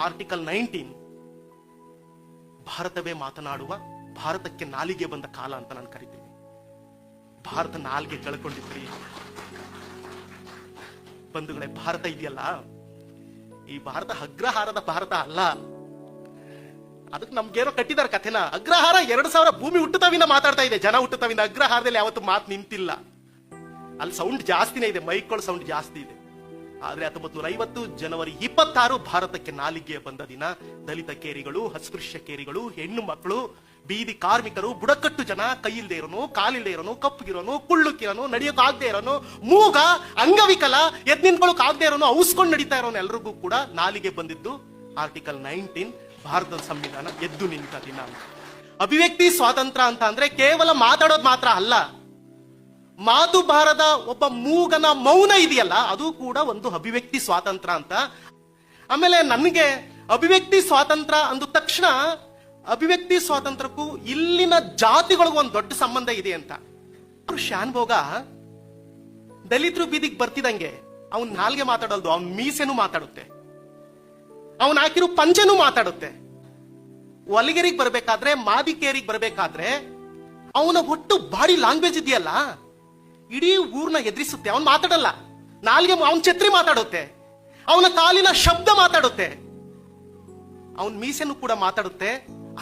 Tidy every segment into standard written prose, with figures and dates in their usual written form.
Article 19 ಭಾರತವೇ ಮಾತನಾಡುವ, ಭಾರತಕ್ಕೆ ನಾಲಿಗೆ ಬಂದ ಕಾಲ ಅಂತ ನಾನು ಕರಿತೀನಿ. ಭಾರತ ನಾಲ್ಗೆ ಕಳ್ಕೊಂಡಿದ್ರಿ ಬಂಧುಗಳೇ. ಭಾರತ ಇದೆಯಲ್ಲ, ಈ ಭಾರತ ಅಗ್ರಹಾರದ ಭಾರತ ಅಲ್ಲ. ಅದಕ್ಕೆ ನಮ್ಗೇನೋ ಕಟ್ಟಿದಾರೆ ಕಥೆನ. ಅಗ್ರಹಾರ 2000 ಭೂಮಿ ಹುಟ್ಟುತ್ತವಿಂದ ಮಾತಾಡ್ತಾ ಇದೆ, ಜನ ಹುಟ್ಟುತ್ತವಿಂದ. ಅಗ್ರಹಾರದಲ್ಲಿ ಯಾವತ್ತು ಮಾತು ನಿಂತಿಲ್ಲ. ಅಲ್ಲಿ ಸೌಂಡ್ ಜಾಸ್ತಿನೇ ಇದೆ, ಮೈಕ್ಗಳ ಸೌಂಡ್ ಜಾಸ್ತಿ ಇದೆ. ಆದ್ರೆ 1950 ಜನವರಿ 26 ಭಾರತಕ್ಕೆ ನಾಲಿಗೆ ಬಂದ ದಿನ. ದಲಿತ ಕೇರಿಗಳು, ಅಸ್ಪೃಶ್ಯ ಕೇರಿಗಳು, ಹೆಣ್ಣು ಮಕ್ಕಳು, ಬೀದಿ ಕಾರ್ಮಿಕರು, ಬುಡಕಟ್ಟು ಜನ, ಕೈಯಿಲ್ದೇ ಇರೋನು, ಕಾಲಿಲ್ದೇ ಇರೋನು, ಕಪ್ಪಗಿರೋನು, ಕುಳ್ಳುಕಿರೋನು, ನಡೆಯೋಕ್ ಆಗದೆ ಇರೋನು, ಮೂಗ, ಅಂಗವಿಕಲ, ಎದ್ ನಿಂತ್ಕೊಳ್ಳೋಕ್ ಆಗದೆ ಇರೋನು, ಔಸ್ಕೊಂಡು ನಡೀತಾ ಇರೋನು, ಎಲ್ರಿಗೂ ಕೂಡ ನಾಲಿಗೆ ಬಂದಿದ್ದು ಆರ್ಟಿಕಲ್ 19 ಭಾರತದ ಸಂವಿಧಾನ ಎದ್ದು ನಿಂತ ದಿನ. ಅಭಿವ್ಯಕ್ತಿ ಸ್ವಾತಂತ್ರ್ಯ ಅಂತ ಅಂದ್ರೆ ಕೇವಲ ಮಾತಾಡೋದು ಮಾತ್ರ ಅಲ್ಲ. ಮಾತು ಬಾರದ ಒಬ್ಬ ಮೂಗನ ಮೌನ ಇದೆಯಲ್ಲ, ಅದು ಕೂಡ ಒಂದು ಅಭಿವ್ಯಕ್ತಿ ಸ್ವಾತಂತ್ರ್ಯ ಅಂತ. ಆಮೇಲೆ ನನಗೆ ಅಭಿವ್ಯಕ್ತಿ ಸ್ವಾತಂತ್ರ್ಯ ಅಂದ ತಕ್ಷಣ ಅಭಿವ್ಯಕ್ತಿ ಸ್ವಾತಂತ್ರ್ಯಕ್ಕೂ ಇಲ್ಲಿನ ಜಾತಿಗಳಿಗೂ ಒಂದು ದೊಡ್ಡ ಸಂಬಂಧ ಇದೆ ಅಂತ. ಶಾನ್ ಭೋಗ ದಲಿತರು ಬೀದಿಗೆ ಬರ್ತಿದಂಗೆ ಅವನ್ ನಾಲ್ಗೆ ಮಾತಾಡಲ್ದು, ಅವನ್ ಮೀಸೆನೂ ಮಾತಾಡುತ್ತೆ, ಅವನ್ ಹಾಕಿರೋ ಪಂಚೆನೂ ಮಾತಾಡುತ್ತೆ. ಒಲಗೇರಿಗೆ ಬರ್ಬೇಕಾದ್ರೆ, ಮಾದಿಕೇರಿಗೆ ಬರ್ಬೇಕಾದ್ರೆ ಅವನ ಒಟ್ಟು ಬಾಡಿ ಲ್ಯಾಂಗ್ವೇಜ್ ಇದೆಯಲ್ಲ, ಇಡೀ ಊರ್ನ ಎದುರಿಸುತ್ತೆ. ಅವನ್ ಮಾತಾಡಲ್ಲ, ನಾಲ್ಗೆ ಅವನ್ ಛತ್ರಿ ಮಾತಾಡುತ್ತೆ, ಅವನ ಕಾಲಿನ ಶಬ್ದ ಮಾತಾಡುತ್ತೆ, ಅವನ್ ಮೀಸೆನೂ ಕೂಡ ಮಾತಾಡುತ್ತೆ.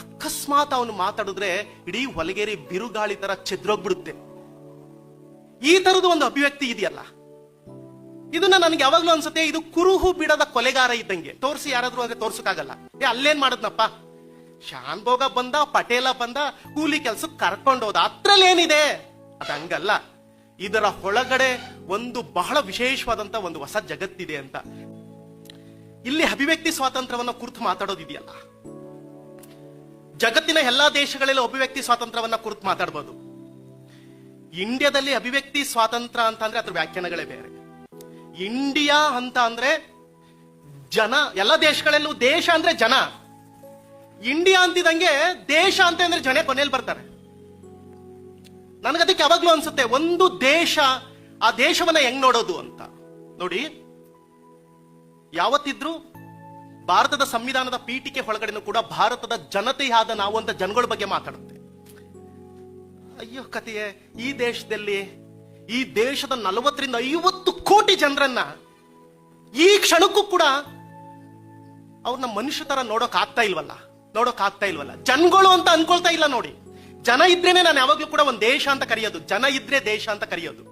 ಅಕಸ್ಮಾತ್ ಅವನು ಮಾತಾಡಿದ್ರೆ ಇಡೀ ಹೊಲಗೇರಿ ಬಿರುಗಾಳಿ ತರ ಚೆದ್ರೋಗ್ಬಿಡುತ್ತೆ. ಈ ತರದ ಒಂದು ಅಭಿವ್ಯಕ್ತಿ ಇದೆಯಲ್ಲ, ಇದನ್ನ ನನಗೆ ಯಾವಾಗ್ಲೂ ಅನ್ಸುತ್ತೆ, ಇದು ಕುರುಹು ಬಿಡದ ಕೊಲೆಗಾರ ಇದ್ದಂಗೆ. ತೋರಿಸಿ ಯಾರಾದ್ರೂ ಅಂದ್ರೆ ತೋರ್ಸಕ್ಕಾಗಲ್ಲ. ಅಲ್ಲೇನ್ ಮಾಡದ್ನಪ್ಪ, ಶಾನ್ ಭೋಗ ಬಂದ, ಪಟೇಲ ಬಂದ, ಕೂಲಿ ಕೆಲ್ಸಕ್ಕೆ ಕರ್ಕೊಂಡೋದ, ಅದ್ರಲ್ಲಿ ಏನಿದೆ? ಅದಂಗಲ್ಲ. ಇದರ ಒಳಗಡೆ ಒಂದು ಬಹಳ ವಿಶೇಷವಾದಂತ ಒಂದು ಹೊಸ ಜಗತ್ತಿದೆ ಅಂತ. ಇಲ್ಲಿ ಅಭಿವ್ಯಕ್ತಿ ಸ್ವಾತಂತ್ರ್ಯವನ್ನ ಕುರಿತು ಮಾತಾಡೋದಿದೆಯಲ್ಲ, ಜಗತ್ತಿನ ಎಲ್ಲಾ ದೇಶಗಳಲ್ಲಿ ಅಭಿವ್ಯಕ್ತಿ ಸ್ವಾತಂತ್ರ್ಯವನ್ನ ಕುರಿತು ಮಾತಾಡ್ಬೋದು. ಇಂಡಿಯಾದಲ್ಲಿ ಅಭಿವ್ಯಕ್ತಿ ಸ್ವಾತಂತ್ರ್ಯ ಅಂತ ಅಂದ್ರೆ ಅದ್ರ ವ್ಯಾಖ್ಯಾನಗಳೇ ಬೇರೆ. ಇಂಡಿಯಾ ಅಂತ ಅಂದ್ರೆ ಜನ, ಎಲ್ಲ ದೇಶಗಳಲ್ಲೂ ದೇಶ ಅಂದ್ರೆ ಜನ. ಇಂಡಿಯಾ ಅಂತಿದಂಗೆ ದೇಶ ಅಂತ ಅಂದ್ರೆ ಜನ ಕೊನೆಯಲ್ಲಿ ಬರ್ತಾರೆ. ನನಗದಕ್ಕೆ ಯಾವಾಗ್ಲೂ ಅನ್ಸುತ್ತೆ, ಒಂದು ದೇಶ, ಆ ದೇಶವನ್ನ ಹೆಂಗ್ ನೋಡೋದು ಅಂತ. ನೋಡಿ, ಯಾವತ್ತಿದ್ರು ಭಾರತದ ಸಂವಿಧಾನದ ಪೀಠಿಕೆ ಒಳಗಡೆನೂ ಕೂಡ ಭಾರತದ ಜನತೆಯಾದ ನಾವು ಅಂತ ಜನಗಳ ಬಗ್ಗೆ ಮಾತಾಡುತ್ತೆ. ಅಯ್ಯೋ ಕಥೆಯೇ, ಈ ದೇಶದಲ್ಲಿ, ಈ ದೇಶದ 40 ರಿಂದ 50 ಕೋಟಿ ಜನರನ್ನ ಈ ಕ್ಷಣಕ್ಕೂ ಕೂಡ ಅವ್ರನ್ನ ಮನುಷ್ಯ ತರ ನೋಡೋಕ್ ಆಗ್ತಾ ಇಲ್ವಲ್ಲ. ಜನಗಳು ಅಂತ ಅನ್ಕೊಳ್ತಾ ಇಲ್ಲ. ನೋಡಿ, ಜನ ಇದ್ರೇನೆ ನಾನು ಯಾವಾಗ್ಲೂ ಕೂಡ ಒಂದು ದೇಶ ಅಂತ ಕರೆಯೋದು. ಜನ ಇದ್ರೆ ದೇಶ ಅಂತ ಕರೆಯೋದು.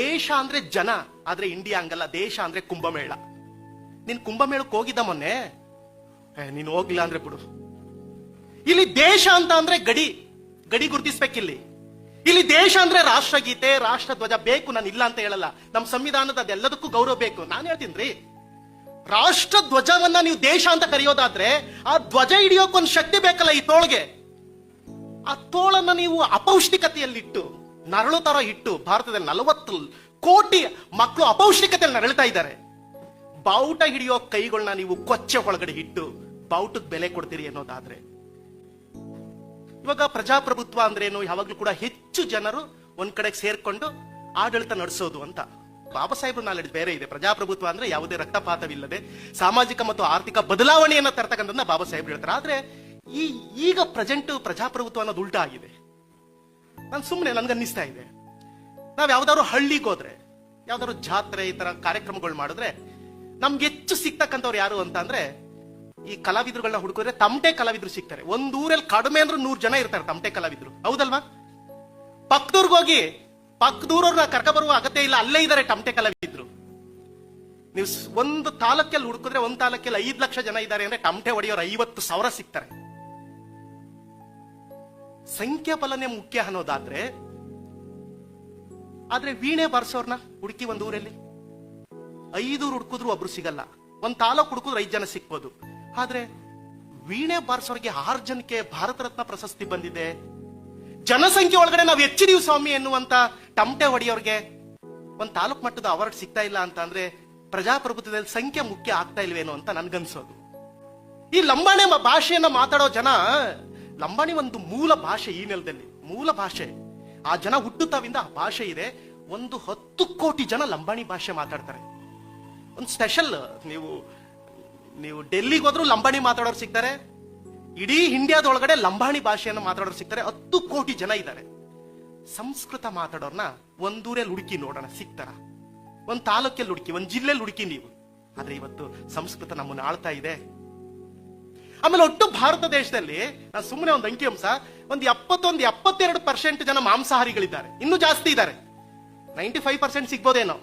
ದೇಶ ಅಂದ್ರೆ ಜನ, ಆದ್ರೆ ಇಂಡಿಯಾ ಹಂಗಲ್ಲ. ದೇಶ ಅಂದ್ರೆ ಕುಂಭಮೇಳ. ನೀನ್ ಕುಂಭಮೇಳಕ್ಕೆ ಹೋಗಿದ್ದ ಮೊನ್ನೆ? ನೀನು ಹೋಗಿಲ್ಲ ಅಂದ್ರೆ ಬಿಡು. ಇಲ್ಲಿ ದೇಶ ಅಂತ ಅಂದ್ರೆ ಗಡಿ ಗುರುತಿಸ್ಬೇಕಿಲ್ಲಿ. ಇಲ್ಲಿ ದೇಶ ಅಂದ್ರೆ ರಾಷ್ಟ್ರಗೀತೆ, ರಾಷ್ಟ್ರಧ್ವಜ ಬೇಕು. ನಾನು ಇಲ್ಲ ಅಂತ ಹೇಳಲ್ಲ. ನಮ್ಮ ಸಂವಿಧಾನದ ಅದೆಲ್ಲದಕ್ಕೂ ಗೌರವ ಬೇಕು. ನಾನು ಹೇಳ್ತೀನಿ, ರಾಷ್ಟ್ರ ಧ್ವಜವನ್ನ ನೀವು ದೇಶ ಅಂತ ಕರೆಯೋದಾದ್ರೆ ಆ ಧ್ವಜ ಹಿಡಿಯೋಕೊಂದು ಶಕ್ತಿ ಬೇಕಲ್ಲ ಈ ತೋಳ್ಗೆ. ಆ ತೋಳನ್ನ ನೀವು ಅಪೌಷ್ಟಿಕತೆಯಲ್ಲಿಟ್ಟು, ನರಳು ತರ ಇಟ್ಟು, ಭಾರತದಲ್ಲಿ 40 ಕೋಟಿ ಮಕ್ಕಳು ಅಪೌಷ್ಟಿಕತೆಯಲ್ಲಿ ನರಳ್ತಾ ಇದ್ದಾರೆ. ಬಾವುಟ ಹಿಡಿಯೋ ಕೈಗಳನ್ನ ನೀವು ಕೊಚ್ಚೆ ಒಳಗಡೆ ಇಟ್ಟು ಬಾವುಟಕ್ಕೆ ಬೆಲೆ ಕೊಡ್ತೀರಿ ಅನ್ನೋದಾದ್ರೆ, ಇವಾಗ ಪ್ರಜಾಪ್ರಭುತ್ವ ಅಂದ್ರೇನು? ಯಾವಾಗ್ಲೂ ಕೂಡ ಹೆಚ್ಚು ಜನರು ಒಂದ್ ಕಡೆಗೆ ಸೇರ್ಕೊಂಡು ಆಡಳಿತ ನಡೆಸೋದು ಅಂತ. ಬಾಬಾ ಸಾಹೇಬ್ರು ನಾಲೆಡ್ಜ್ ಬೇರೆ ಇದೆ. ಪ್ರಜಾಪ್ರಭುತ್ವ ಅಂದ್ರೆ ಯಾವುದೇ ರಕ್ತಪಾತವಿಲ್ಲದೆ ಸಾಮಾಜಿಕ ಮತ್ತು ಆರ್ಥಿಕ ಬದಲಾವಣೆಯನ್ನ ತರ್ತಕ್ಕಂಥದ್ದನ್ನ ಬಾಬಾ ಸಾಹೇಬ್ರು ಹೇಳ್ತಾರೆ. ಆದ್ರೆ ಈಗ ಪ್ರೆಸೆಂಟ್ ಪ್ರಜಾಪ್ರಭುತ್ವ ಅನ್ನೋದು ಉಲ್ಟಾ ಆಗಿದೆ. ನಾನು ಸುಮ್ಮನೆ ನನ್ಗನ್ನಿಸ್ತಾ ಇದೆ, ನಾವ್ ಯಾವ್ದಾದ್ರು ಹಳ್ಳಿಗೆ ಹೋದ್ರೆ, ಯಾವ್ದಾದ್ರು ಜಾತ್ರೆ, ಈ ತರ ಕಾರ್ಯಕ್ರಮಗಳು ಮಾಡಿದ್ರೆ ನಮ್ಗೆ ಹೆಚ್ಚು ಸಿಗ್ತಕ್ಕಂಥವ್ರು ಯಾರು ಅಂತ ಅಂದ್ರೆ, ಈ ಕಲಾವಿದರುಗಳನ್ನ ಹುಡುಕಿದ್ರೆ ತಮಟೆ ಕಲಾವಿದ್ರು ಸಿಗ್ತಾರೆ. ಒಂದ್ ಊರಲ್ಲಿ ಕಡಿಮೆ ಅಂದ್ರೆ 100 ಜನ ಇರ್ತಾರೆ ತಮಟೆ ಕಲಾವಿದ್ರು, ಹೌದಲ್ವಾ? ಪಕ್ಕದೂರ್ಗೆ ಹೋಗಿ ಪಕ್ಕದೂರವ್ರನ್ನ ಕರ್ಕ ಬರುವ ಅಗತ್ಯ ಇಲ್ಲ, ಅಲ್ಲೇ ಇದ್ದಾರೆ ತಮಟೆ ಕಲಾವಿದ್ರು. ನೀವು ಒಂದು ತಾಲೂಕಲ್ಲಿ ಹುಡುಕಿದ್ರೆ, ಒಂದ್ ತಾಲೂಕಲ್ಲಿ 5 ಲಕ್ಷ ಜನ ಇದ್ದಾರೆ ಅಂದ್ರೆ ತಮಟೆ ಹೊಡೆಯೋರು 50,000 ಸಿಗ್ತಾರೆ. ಸಂಖ್ಯಾಬಲನೆ ಮುಖ್ಯ ಅನ್ನೋದಾದ್ರೆ, ಆದ್ರೆ ವೀಣೆ ಬಾರಿಸೋರ್ನ ಹುಡುಕಿ ಒಂದ್ ಊರಲ್ಲಿ 5 ಊರು ಹುಡುಕಿದ್ರು ಒಬ್ರು ಸಿಗಲ್ಲ. ಒಂದ್ ತಾಲೂಕು ಹುಡುಕಿದ್ರು 5 ಜನ ಸಿಕ್ಬೋದು. ಆದ್ರೆ ವೀಣೆ ಬಾರಿಸೋರಿಗೆ 6 ಜನಕ್ಕೆ ಭಾರತ ರತ್ನ ಪ್ರಶಸ್ತಿ ಬಂದಿದೆ. ಜನಸಂಖ್ಯೆ ಒಳಗಡೆ ನಾವು ಹೆಚ್ಚಿದೀವಿ ಸ್ವಾಮಿ ಎನ್ನುವಂತ ತಮಟೆ ಹೊಡೆಯೋರ್ಗೆ ಒಂದ್ ತಾಲೂಕು ಮಟ್ಟದ ಅವಾರ್ಡ್ ಸಿಗ್ತಾ ಇಲ್ಲ ಅಂತ ಅಂದ್ರೆ ಪ್ರಜಾಪ್ರಭುತ್ವದಲ್ಲಿ ಸಂಖ್ಯೆ ಮುಖ್ಯ ಆಗ್ತಾ ಇಲ್ವೇನೋ ಅಂತ ನನ್ಗನ್ಸೋದು. ಈ ಲಂಬಾಣಿ ಭಾಷೆಯನ್ನ ಮಾತಾಡೋ ಜನ, ಲಂಬಾಣಿ ಒಂದು ಮೂಲ ಭಾಷೆ, ಈ ನೆಲದಲ್ಲಿ ಮೂಲ ಭಾಷೆ. ಆ ಜನ ಹುಟ್ಟುತ್ತಾವಿಂದ ಆ ಭಾಷೆ ಇದೆ. ಒಂದು 10 ಕೋಟಿ ಜನ ಲಂಬಾಣಿ ಭಾಷೆ ಮಾತಾಡ್ತಾರೆ. ಒಂದು ಸ್ಪೆಷಲ್, ನೀವು ನೀವು ಡೆಲ್ಲಿಗೆ ಹೋದ್ರೂ ಲಂಬಾಣಿ ಮಾತಾಡೋರು ಸಿಗ್ತಾರೆ, ಇಡೀ ಇಂಡಿಯಾದೊಳಗಡೆ ಲಂಬಾಣಿ ಭಾಷೆಯನ್ನು ಮಾತಾಡೋರು ಸಿಗ್ತಾರೆ. 10 ಕೋಟಿ ಜನ ಇದ್ದಾರೆ. ಸಂಸ್ಕೃತ ಮಾತಾಡೋರ್ನ ಒಂದೂರಲ್ಲಿ ಹುಡುಕಿ ನೋಡೋಣ, ಸಿಗ್ತಾರ? ಒಂದ್ ತಾಲೂಕಲ್ಲಿ ಹುಡುಕಿ, ಒಂದ್ ಜಿಲ್ಲೆಯಲ್ಲಿ ಹುಡುಕಿ ನೀವು. ಆದ್ರೆ ಇವತ್ತು ಸಂಸ್ಕೃತ ನಮ್ಮನ್ನು ಆಳ್ತಾ ಇದೆ. ಆಮೇಲೆ ಒಟ್ಟು ಭಾರತ ದೇಶದಲ್ಲಿ ನಾನು ಸುಮ್ಮನೆ ಒಂದು ಅಂಕಿಅಂಶ, ಒಂದು 72% ಜನ ಮಾಂಸಾಹಾರಿಗಳಿದ್ದಾರೆ. ಇನ್ನೂ ಜಾಸ್ತಿ ಇದ್ದಾರೆ, 95% ಸಿಗ್ಬೋದೇನೋ.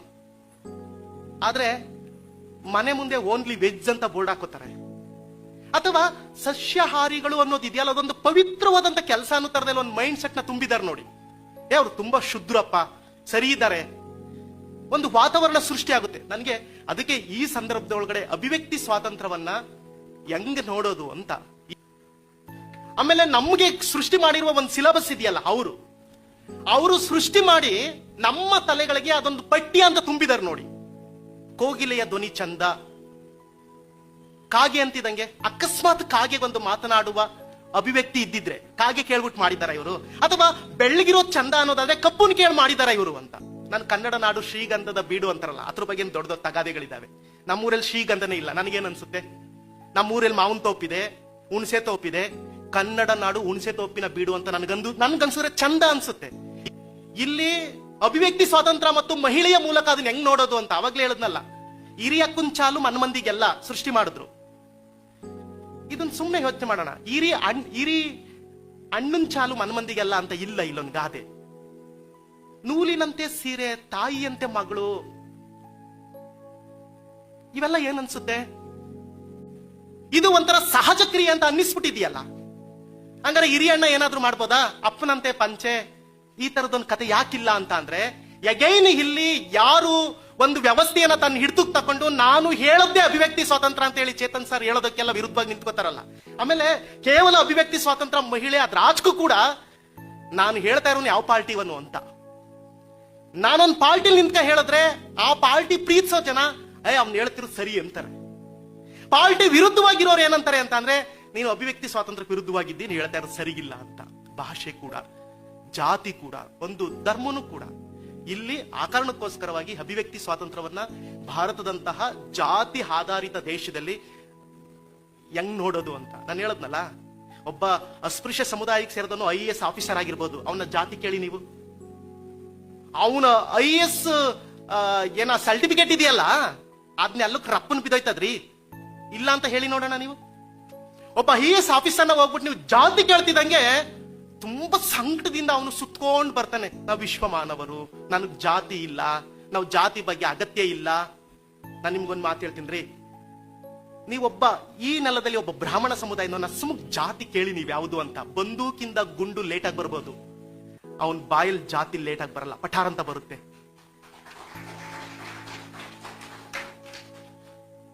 ಆದ್ರೆ ಮನೆ ಮುಂದೆ ಓನ್ಲಿ ವೆಜ್ ಅಂತ ಬೋರ್ಡ್ ಹಾಕೋತಾರೆ. ಅಥವಾ ಸಸ್ಯಾಹಾರಿಗಳು ಅನ್ನೋದು ಇದೆಯಲ್ಲ, ಅದೊಂದು ಪವಿತ್ರವಾದಂತ ಕೆಲಸ ಅನ್ನೋ ತರದಲ್ಲಿ ಒಂದು ಮೈಂಡ್ ಸೆಟ್ ನ ತುಂಬಿದ್ದಾರೆ ನೋಡಿ. ಅವ್ರು ತುಂಬಾ ಶುದ್ರಪ್ಪ, ಸರಿ ಇದ್ದಾರೆ, ಒಂದು ವಾತಾವರಣ ಸೃಷ್ಟಿ ಆಗುತ್ತೆ ನನಗೆ. ಅದಕ್ಕೆ ಈ ಸಂದರ್ಭದೊಳಗಡೆ ಅಭಿವ್ಯಕ್ತಿ ಸ್ವಾತಂತ್ರ್ಯವನ್ನ ಹೆಂಗ್ ನೋಡೋದು ಅಂತ. ಆಮೇಲೆ ನಮ್ಗೆ ಸೃಷ್ಟಿ ಮಾಡಿರುವ ಒಂದು ಸಿಲೆಬಸ್ ಇದೆಯಲ್ಲ, ಅವರು ಸೃಷ್ಟಿ ಮಾಡಿ ನಮ್ಮ ತಲೆಗಳಿಗೆ ಅದೊಂದು ಪಟ್ಟಿ ಅಂತ ತುಂಬಿದಾರೆ ನೋಡಿ. ಕೋಗಿಲೆಯ ಧ್ವನಿ ಚಂದ, ಕಾಗೆ ಅಂತಿದಂಗೆ ಅಕಸ್ಮಾತ್ ಕಾಗೆ ಒಂದು ಮಾತನಾಡುವ ಅಭಿವ್ಯಕ್ತಿ ಇದ್ದಿದ್ರೆ ಕಾಗೆ ಕೇಳ್ಬಿಟ್ಟು ಮಾಡಿದಾರ ಇವರು, ಅಥವಾ ಬೆಳ್ಳಗಿರೋ ಚಂದ ಅನ್ನೋದಾದ್ರೆ ಕಪ್ಪುನ್ ಕೇಳಿ ಮಾಡಿದಾರ ಇವರು ಅಂತ. ನಾನು ಕನ್ನಡ ನಾಡು ಶ್ರೀಗಂಧದ ಬೀಡು ಅಂತಾರಲ್ಲ, ಅದ್ರ ಬಗ್ಗೆ ದೊಡ್ಡ ದೊಡ್ಡ ತಗಾದೆಗಳಿದ್ದಾವೆ. ನಮ್ಮೂರಲ್ಲಿ ಶ್ರೀಗಂಧನೇ ಇಲ್ಲ. ನನಗೇನ್ ಅನ್ಸುತ್ತೆ, ನಮ್ಮೂರಲ್ಲಿ ಮಾವಿನ ತೋಪಿದೆ, ಹುಣಸೆ ತೋಪಿದೆ, ಕನ್ನಡ ನಾಡು ಹುಣಸೆ ತೋಪಿನ ಬೀಡು ಅಂತ ನನ್ಗನ್ಸಿದ್ರೆ ಚಂದ ಅನ್ಸುತ್ತೆ. ಇಲ್ಲಿ ಅಭಿವ್ಯಕ್ತಿ ಸ್ವಾತಂತ್ರ್ಯ ಮತ್ತು ಮಹಿಳೆಯ ಮೂಲಕ ಅದನ್ನ ಹೆಂಗ್ ನೋಡೋದು ಅಂತ ಅವಾಗ್ಲೇ ಹೇಳದ್ನಲ್ಲ, ಹಿರಿಯ ಕುಂಚಾಲು ಮನ್ಮಂದಿಗೆಲ್ಲ ಸೃಷ್ಟಿ ಮಾಡಿದ್ರು. ಇದನ್ನ ಸುಮ್ಮನೆ ಯೋಚನೆ ಮಾಡೋಣ. ಹಿರಿ ಅಣ್ಣನ್ ಚಾಲು ಮನ್ಮಂದಿಗೆಲ್ಲ ಅಂತ ಇಲ್ಲ. ಇಲ್ಲೊಂದು ಗಾದೆ, ನೂಲಿನಂತೆ ಸೀರೆ ತಾಯಿಯಂತೆ ಮಗಳು. ಇವೆಲ್ಲ ಏನನ್ಸುತ್ತೆ? ಇದು ಒಂಥರ ಸಹಜ ಕ್ರಿಯೆ ಅಂತ ಅನ್ನಿಸ್ಬಿಟ್ಟಿದೆಯಲ್ಲ. ಹಂಗಾರೆ ಹಿರಿಯಣ್ಣ ಏನಾದ್ರೂ ಮಾಡ್ಬೋದಾ? ಅಪ್ಪನಂತೆ ಪಂಚೆ, ಈ ತರದೊಂದು ಕತೆ ಯಾಕಿಲ್ಲ ಅಂತ ಅಂದ್ರೆ, ಎಗೈನ್ ಇಲ್ಲಿ ಯಾರು ಒಂದು ವ್ಯವಸ್ಥೆಯನ್ನ ತನ್ನ ಹಿಡಿತಕ್ಕೆ ತಕೊಂಡು ನಾನು ಹೇಳದ್ದೇ ಅಭಿವ್ಯಕ್ತಿ ಸ್ವಾತಂತ್ರ್ಯ ಅಂತ ಹೇಳಿ ಚೇತನ್ ಸರ್ ಹೇಳೋದಕ್ಕೆಲ್ಲ ವಿರುದ್ಧವಾಗಿ ನಿಂತ್ಕೋತಾರಲ್ಲ. ಆಮೇಲೆ ಕೇವಲ ಅಭಿವ್ಯಕ್ತಿ ಸ್ವಾತಂತ್ರ್ಯ ಮಹಿಳೆ ಅದ್ರ ರಾಜಕ್ಕೂ ಕೂಡ ನಾನು ಹೇಳ್ತಾ ಇರೋನು ಯಾವ ಪಾರ್ಟಿವನು ಅಂತ. ನಾನೊಂದು ಪಾರ್ಟಿಲಿ ನಿಂತ್ಕ ಹೇಳಿದ್ರೆ ಆ ಪಾರ್ಟಿ ಪ್ರೀತಿಸೋ ಜನ ಅವ್ನು ಹೇಳ್ತಿರೋದು ಸರಿ ಅಂತಾರೆ. ಪಾರ್ಟಿ ವಿರುದ್ಧವಾಗಿರೋರು ಏನಂತಾರೆ ಅಂತ ಅಂದ್ರೆ, ನೀನು ಅಭಿವ್ಯಕ್ತಿ ಸ್ವಾತಂತ್ರ್ಯಕ್ಕೆ ವಿರುದ್ಧವಾಗಿದ್ದೀನಿ, ಹೇಳ್ತಾ ಇರೋದು ಸರಿಗಿಲ್ಲ ಅಂತ. ಭಾಷೆ ಕೂಡ, ಜಾತಿ ಕೂಡ, ಒಂದು ಧರ್ಮನೂ ಕೂಡ. ಇಲ್ಲಿ ಆ ಕಾರಣಕ್ಕೋಸ್ಕರವಾಗಿ ಅಭಿವ್ಯಕ್ತಿ ಸ್ವಾತಂತ್ರ್ಯವನ್ನ ಭಾರತದಂತಹ ಜಾತಿ ಆಧಾರಿತ ದೇಶದಲ್ಲಿ ಹೆಂಗ್ ನೋಡೋದು ಅಂತ ನಾನು ಹೇಳದ್ನಲ್ಲ. ಒಬ್ಬ ಅಸ್ಪೃಶ್ಯ ಸಮುದಾಯಕ್ಕೆ ಸೇರಿದವನು IAS ಆಫೀಸರ್ ಆಗಿರ್ಬೋದು, ಅವನ ಜಾತಿ ಕೇಳಿ ನೀವು. ಅವನ IAS ಏನ ಸರ್ಟಿಫಿಕೇಟ್ ಇದೆಯಲ್ಲ, ಅದನ್ನೆಲ್ಲಕ್ಕೆ ರಪ್ಪನ್ ಬಿದ್ದೋಯ್ತದ್ರಿ, ಇಲ್ಲ ಅಂತ ಹೇಳಿ ನೋಡೋಣ ನೀವು. ಒಬ್ಬ IAS ಆಫೀಸರ್ನ ಹೋಗ್ಬಿಟ್ಟು ನೀವು ಜಾತಿ ಕೇಳ್ತಿದಂಗೆ ತುಂಬಾ ಸಂಕಟದಿಂದ ಅವನು ಸುತ್ಕೊಂಡು ಬರ್ತಾನೆ. ನಾವು ವಿಶ್ವ ಮಾನವರು, ನನಗ್ ಜಾತಿ ಇಲ್ಲ, ನಾವು ಜಾತಿ ಬಗ್ಗೆ ಅಗತ್ಯ ಇಲ್ಲ. ನಾನು ನಿಮ್ಗೊಂದು ಮಾತು ಹೇಳ್ತೀನಿ, ನೀವೊಬ್ಬ ಈ ನೆಲದಲ್ಲಿ ಒಬ್ಬ ಬ್ರಾಹ್ಮಣ ಸಮುದಾಯದ ಸುಮ್ಗೆ ಜಾತಿ ಕೇಳಿ ನೀವ್ ಯಾವುದು ಅಂತ. ಬಂದೂಕಿಂದ ಗುಂಡು ಲೇಟ್ ಆಗಿ ಬರ್ಬೋದು, ಅವನ್ ಬಾಯಲ್ಲಿ ಜಾತಿ ಲೇಟ್ ಆಗಿ ಬರಲ್ಲ, ಪಠಾರ್ ಅಂತ ಬರುತ್ತೆ.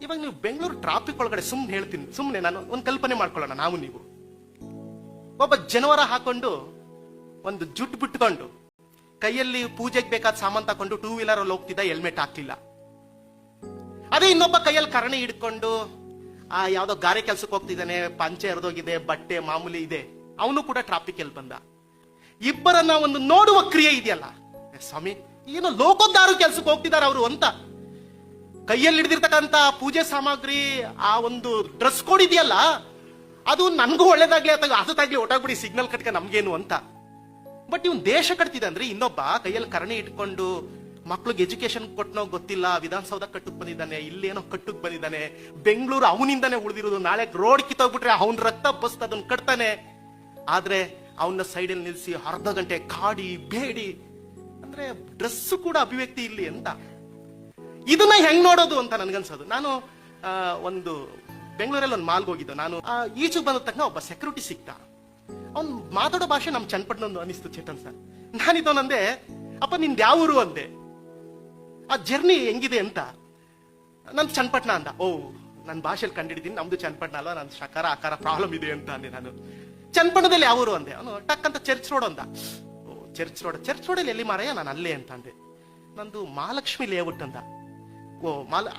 ಇವಾಗ ನೀವು ಬೆಂಗಳೂರು ಟ್ರಾಫಿಕ್ ಒಳಗಡೆ ಸುಮ್ಮನೆ ನಾನು ಒಂದು ಕಲ್ಪನೆ ಮಾಡ್ಕೊಳ್ಳೋಣ. ನಾವು ನೀವು ಒಬ್ಬ ಜನವರ ಹಾಕೊಂಡು, ಒಂದು ಜುಟ್ಟು ಬಿಟ್ಕೊಂಡು, ಕೈಯಲ್ಲಿ ಪೂಜೆಗೆ ಬೇಕಾದ ಸಾಮಾನ್ ತಕೊಂಡು 2 ವೀಲರ್ ಅಲ್ಲಿ ಹೋಗ್ತಿದ್ದ, ಹೆಲ್ಮೆಟ್ ಹಾಕ್ಲಿಲ್ಲ. ಅದೇ ಇನ್ನೊಬ್ಬ ಕೈಯಲ್ಲಿ ಕರಣಿ ಹಿಡ್ಕೊಂಡು ಯಾವ್ದೋ ಗಾರೆ ಕೆಲ್ಸಕ್ಕೆ ಹೋಗ್ತಿದ್ದಾನೆ, ಪಂಚೆ ಎರೆದೋಗಿದೆ, ಬಟ್ಟೆ ಮಾಮೂಲಿ ಇದೆ, ಅವನು ಕೂಡ ಟ್ರಾಫಿಕ್ ಅಲ್ಲಿ ಬಂದ. ಇಬ್ಬರನ್ನ ಒಂದು ನೋಡುವ ಕ್ರಿಯೆ ಇದೆಯಲ್ಲ, ಸ್ವಾಮಿ ಏನೋ ಲೋಕೋದ್ಧಾರ ಕೆಲ್ಸಕ್ಕೆ ಹೋಗ್ತಿದ್ದಾರೆ ಅವರು ಅಂತ. ಕೈಯಲ್ಲಿ ಹಿಡಿದಿರ್ತಕ್ಕಂಥ ಪೂಜೆ ಸಾಮಗ್ರಿ, ಆ ಒಂದು ಡ್ರೆಸ್ ಕೋಡ್ ಇದೆಯಲ್ಲ, ಅದು ನನ್ಗೂ ಒಳ್ಳೇದಾಗ್ಲಿ ಅಥವಾ ಹಸತಾಗ್ಲಿ ಒಟ್ಟಾಗ್ಬಿಡಿ, ಸಿಗ್ನಲ್ ಕಟ್ಕ ನಮ್ಗೇನು ಅಂತ. ಬಟ್ ಇವ್ನು ದೇಶ ಕಟ್ತಿದ್ದ ಅಂದ್ರೆ, ಇನ್ನೊಬ್ಬ ಕೈಯಲ್ಲಿ ಕರಣಿ ಇಟ್ಕೊಂಡು ಮಕ್ಳಿಗೆ ಎಜುಕೇಶನ್ ಕೊಟ್ಟನೋ ಗೊತ್ತಿಲ್ಲ, ವಿಧಾನಸೌಧ ಕಟ್ಟಕ್ ಬಂದಿದ್ದಾನೆ, ಇಲ್ಲೇನೋ ಕಟ್ಟಕ್ ಬಂದಿದ್ದಾನೆ, ಬೆಂಗಳೂರು ಅವನಿಂದಾನೆ ಉಳಿದಿರೋದು, ನಾಳೆ ರೋಡ್ ಕಿತ್ತೋಗ್ಬಿಟ್ರೆ ಅವನ್ ರಕ್ತ ಬಸ್ತ್ ಅದನ್ನ ಕಟ್ತಾನೆ. ಆದ್ರೆ ಅವನ್ನ ಸೈಡಲ್ಲಿ ನಿಲ್ಸಿ ಅರ್ಧ ಗಂಟೆ ಕಾಡಿ ಬೇಡಿ ಅಂದ್ರೆ ಡ್ರೆಸ್ ಕೂಡ ಅಭಿವ್ಯಕ್ತಿ ಇಲ್ಲಿ ಅಂತ. ಇದನ್ನ ಹೆಂಗ್ ನೋಡೋದು ಅಂತ ನನ್ಗನ್ಸೋದು. ನಾನು ಒಂದು ಬೆಂಗಳೂರಲ್ಲಿ ಒಂದು ಮಾಲ್ಗೆ ಹೋಗಿದ್ದು. ನಾನು ಈಚೆಗೆ ಬಂದ ತಕ್ಷಣ ಒಬ್ಬ ಸೆಕ್ಯೂರಿಟಿ ಸಿಕ್ತ. ಅವ್ನು ಮಾತಾಡೋ ಭಾಷೆ ನಮ್ ಚನ್ನಪಟ್ಟಣ ಅನಿಸ್ತು ಚೇತನ್ ಸರ್. ನಾನಿದವನಂದೆ, ಅಪ್ಪ ನಿಂದ ಯಾವ ಊರು ಅಂದೆ, ಆ ಜರ್ನಿ ಹೆಂಗಿದೆ ಅಂತ. ನನ್ ಚನ್ನಪಟ್ಟಣ ಅಂದ. ಓ, ನನ್ನ ಭಾಷೆಯಲ್ಲಿ ಕಂಡಿಡಿದೀನಿ, ನಮ್ದು ಚನ್ನಪಟ್ಟಣ ಅಲ್ವಾ, ನನ್ ಶಕಾರ ಆಕಾರ ಪ್ರಾಬ್ಲಮ್ ಇದೆ ಅಂತ ಅಂದೆ. ನಾನು ಚನ್ನಪಟ್ಟಣದಲ್ಲಿ ಯಾವ ಊರು ಅಂದೆ. ಅವನು ಟಕ್ ಅಂತ ಚರ್ಚ್ ರೋಡ್ ಅಂದ. ಓ, ಚರ್ಚ್ ರೋಡಲ್ಲಿ ಎಲ್ಲಿ ಮಾರಯ್ಯ? ನಾನು ಅಲ್ಲೇ ಅಂತ ಅಂದೆ. ನಂದು ಮಹಾಲಕ್ಷ್ಮಿ ಲೇಔಟ್ ಅಂದ. ಓ,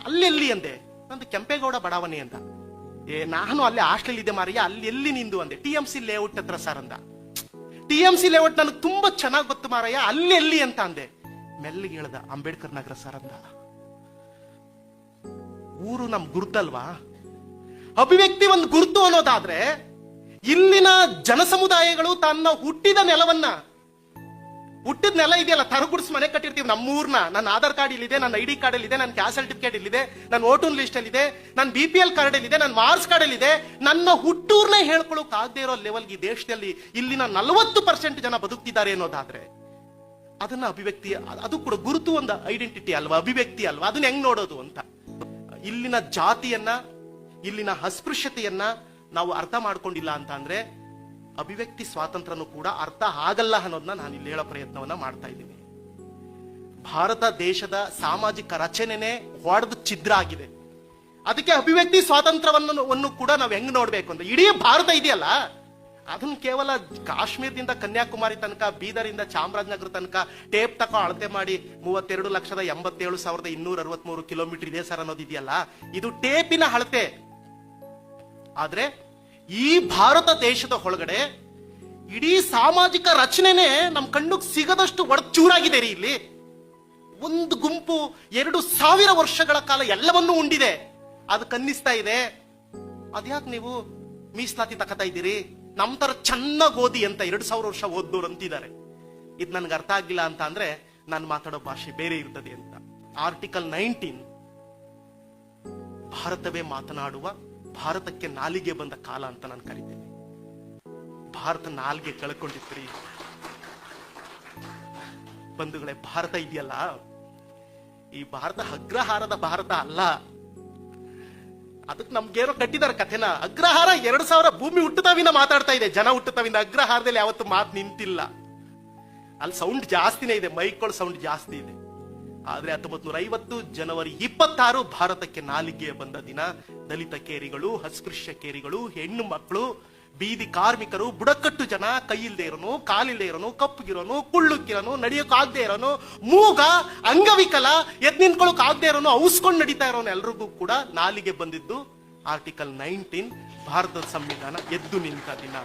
ಅಲ್ಲೆಲ್ಲಿ ಅಂದೆ. ನಂದು ಕೆಂಪೇಗೌಡ ಬಡಾವಣೆ ಅಂತ. ನಾನು ಅಲ್ಲೇ ಹಾಸ್ಟೆಲ್ ಇದೆ ಮಾರಯ್ಯ, ಅಲ್ಲಿ ಎಲ್ಲಿ ನಿಂದು ಅಂದೆ. TMC ಲೇಔಟ್ ಹತ್ರ ಸರ್ ಅಂದ. TMC ಲೇಔಟ್ ನನಗೆ ತುಂಬಾ ಚೆನ್ನಾಗಿ ಗೊತ್ತು ಮಾರಯ್ಯ, ಅಲ್ಲಿ ಎಲ್ಲಿ ಅಂತ ಅಂದೆ. ಮೆಲ್ಲಿಗೆ ಹೇಳ್ದ, ಅಂಬೇಡ್ಕರ್ ನಗರ ಸರ್ ಅಂದ. ಊರು ನಮ್ ಗುರುತಲ್ವಾ, ಅಭಿವ್ಯಕ್ತಿ ಒಂದು ಗುರುತು ಅನ್ನೋದಾದ್ರೆ ಇಲ್ಲಿನ ಜನಸಮುದಾಯಗಳು ತನ್ನ ಹುಟ್ಟಿದ ನೆಲವನ್ನ, ಹುಟ್ಟಿದ ನೆಲ ಇದೆಯಲ್ಲ, ತರಗುಡಿಸ್ ಮನೆ ಕಟ್ಟಿರ್ತೀವಿ ನಮ್ಮೂರ್ನ, ನನ್ನ ಆಧಾರ್ ಕಾರ್ಡ್ ಇಲ್ಲಿದೆ, ನನ್ನ ID ಕಾರ್ಡ್ ಇಲ್ಲಿದೆ, ನನ್ನ ಕ್ಯಾಸ್ಟ್ ಸರ್ಟಿಫಿಕೇಟ್ ಇಲ್ಲಿದೆ, ನನ್ನ ವೋಟರ್ ಲಿಸ್ಟ್ ಅಲ್ಲಿ ಇದೆ, ನನ್ನ BPL ಕಾರ್ಡ್ ಇಲ್ಲಿದೆ, ನನ್ನ ಮಾರ್ಕ್ಸ್ ಕಾರ್ಡ್ ಅಲ್ಲಿ ಇದೆ. ನನ್ನ ಹುಟ್ಟೂರ್ನ ಹೇಳ್ಕೊಳಕ್ ಆಗದೆ ಇರೋ ಲೆವೆಲ್ಗೆ ಈ ದೇಶದಲ್ಲಿ ಇಲ್ಲಿನ 40% ಜನ ಬದುಕ್ತಿದ್ದಾರೆ ಅನ್ನೋದಾದ್ರೆ ಅದನ್ನ ಅಭಿವ್ಯಕ್ತಿ, ಅದು ಕೂಡ ಗುರುತು, ಒಂದು ಐಡೆಂಟಿಟಿ ಅಲ್ವಾ, ಅಭಿವ್ಯಕ್ತಿ ಅಲ್ವಾ, ಅದನ್ನ ಹೆಂಗ್ ನೋಡೋದು ಅಂತ. ಇಲ್ಲಿನ ಜಾತಿಯನ್ನ, ಇಲ್ಲಿನ ಅಸ್ಪೃಶ್ಯತೆಯನ್ನ ನಾವು ಅರ್ಥ ಮಾಡ್ಕೊಂಡಿಲ್ಲ ಅಂತ ಅಂದ್ರೆ ಅಭಿವ್ಯಕ್ತಿ ಸ್ವಾತಂತ್ರ್ಯನೂ ಕೂಡ ಅರ್ಥ ಆಗಲ್ಲ ಅನ್ನೋದನ್ನ ನಾನು ಇಲ್ಲಿ ಹೇಳೋ ಪ್ರಯತ್ನವನ್ನ ಮಾಡ್ತಾ ಇದ್ದೀನಿ. ಭಾರತ ದೇಶದ ಸಾಮಾಜಿಕ ರಚನೆನೇ ಹೊಡೆದು ಛಿದ್ರ ಆಗಿದೆ. ಅದಕ್ಕೆ ಅಭಿವ್ಯಕ್ತಿ ಸ್ವಾತಂತ್ರ್ಯವನ್ನು ಕೂಡ ನಾವು ಹೆಂಗ್ ನೋಡ್ಬೇಕು ಅಂತ, ಇಡೀ ಭಾರತ ಇದೆಯಲ್ಲ ಅದನ್ನ ಕೇವಲ ಕಾಶ್ಮೀರದಿಂದ ಕನ್ಯಾಕುಮಾರಿ ತನಕ, ಬೀದರಿಂದ ಚಾಮರಾಜನಗರ ತನಕ ಟೇಪ್ ತಕೋ ಅಳತೆ ಮಾಡಿ 32,87,263 ಕಿಲೋಮೀಟರ್ ಇದೆ ಸರ್ ಅನ್ನೋದು ಇದೆಯಲ್ಲ, ಇದು ಟೇಪಿನ ಅಳತೆ. ಆದ್ರೆ ಈ ಭಾರತ ದೇಶದ ಒಳಗಡೆ ಇಡೀ ಸಾಮಾಜಿಕ ರಚನೆನೇ ನಮ್ ಕಣ್ಣಿಗೆ ಸಿಗದಷ್ಟು ಒಡಚೂರಾಗಿದೆ ರೀ. ಇಲ್ಲಿ ಒಂದು ಗುಂಪು 2,000 ವರ್ಷಗಳ ಕಾಲ ಎಲ್ಲವನ್ನೂ ಉಂಡಿದೆ, ಅದು ಕನ್ನಿಸ್ತಾ ಇದೆ. ಅದ್ಯಾಕೆ ನೀವು ಮೀಸಲಾತಿ ತಕತಾ ಇದ್ದೀರಿ, ನಮ್ ತರ ಚೆನ್ನಾಗಿ ಓದಿ ಅಂತ 2,000 ವರ್ಷ ಓದ್ದೋರು ಅಂತಿದ್ದಾರೆ. ಇದು ನನ್ಗೆ ಅರ್ಥ ಆಗಿಲ್ಲ ಅಂತ ಅಂದ್ರೆ ನಾನು ಮಾತಾಡೋ ಭಾಷೆ ಬೇರೆ ಇರ್ತದೆ ಅಂತ. ಆರ್ಟಿಕಲ್ 19 ಭಾರತವೇ ಮಾತನಾಡುವ, ಭಾರತಕ್ಕೆ ನಾಲಿಗೆ ಬಂದ ಕಾಲ ಅಂತ ನಾನು ಕರಿತೇನೆ. ಭಾರತ ನಾಲಿಗೆ ಕಳ್ಕೊಂಡಿತ್ರಿ ಬಂಧುಗಳೇ. ಭಾರತ ಇದೆಯಲ್ಲ, ಈ ಭಾರತ ಅಗ್ರಹಾರದ ಭಾರತ ಅಲ್ಲ. ಅದಕ್ಕೆ ನಮ್ಗೇನೋ ಕಟ್ಟಿದಾರೆ ಕಥೆನ. ಅಗ್ರಹಾರ 2,000 ಭೂಮಿ ಹುಟ್ಟುತ್ತವಿಂದ ಮಾತಾಡ್ತಾ ಇದೆ, ಜನ ಹುಟ್ಟುತ್ತವಿಂದ. ಅಗ್ರಹಾರದಲ್ಲಿ ಯಾವತ್ತು ಮಾತು ನಿಂತಿಲ್ಲ. ಅಲ್ಲಿ ಸೌಂಡ್ ಜಾಸ್ತಿನೇ ಇದೆ, ಮೈಕ್ಗಳ ಸೌಂಡ್ ಜಾಸ್ತಿ ಇದೆ. ಆದ್ರೆ 1950 ಜನವರಿ 26 ಭಾರತಕ್ಕೆ ನಾಲಿಗೆ ಬಂದ ದಿನ. ದಲಿತ ಕೇರಿಗಳು, ಅಸ್ಪೃಶ್ಯ ಕೇರಿಗಳು, ಹೆಣ್ಣು ಮಕ್ಕಳು, ಬೀದಿ ಕಾರ್ಮಿಕರು, ಬುಡಕಟ್ಟು ಜನ, ಕೈಯಿಲ್ದೇ ಇರೋನು, ಕಾಲಿಲ್ದೇ ಇರೋನು, ಕಪ್ಪಗಿರೋನು, ಕುಳ್ಳುಕ್ಕಿರೋನು, ನಡೆಯೋಕ್ ಆಗದೆ ಇರೋನು, ಮೂಗ, ಅಂಗವಿಕಲ, ಎದ್ ನಿಂತ್ಕೊಳ್ಳೋಕ್ ಆಗದೆ ಇರೋನು, ಔಸ್ಕೊಂಡು ನಡೀತಾ ಇರೋನು, ಎಲ್ರಿಗೂ ಕೂಡ ನಾಲಿಗೆ ಬಂದಿದ್ದು ಆರ್ಟಿಕಲ್ 19 ಭಾರತದ ಸಂವಿಧಾನ ಎದ್ದು ನಿಂತ ದಿನ.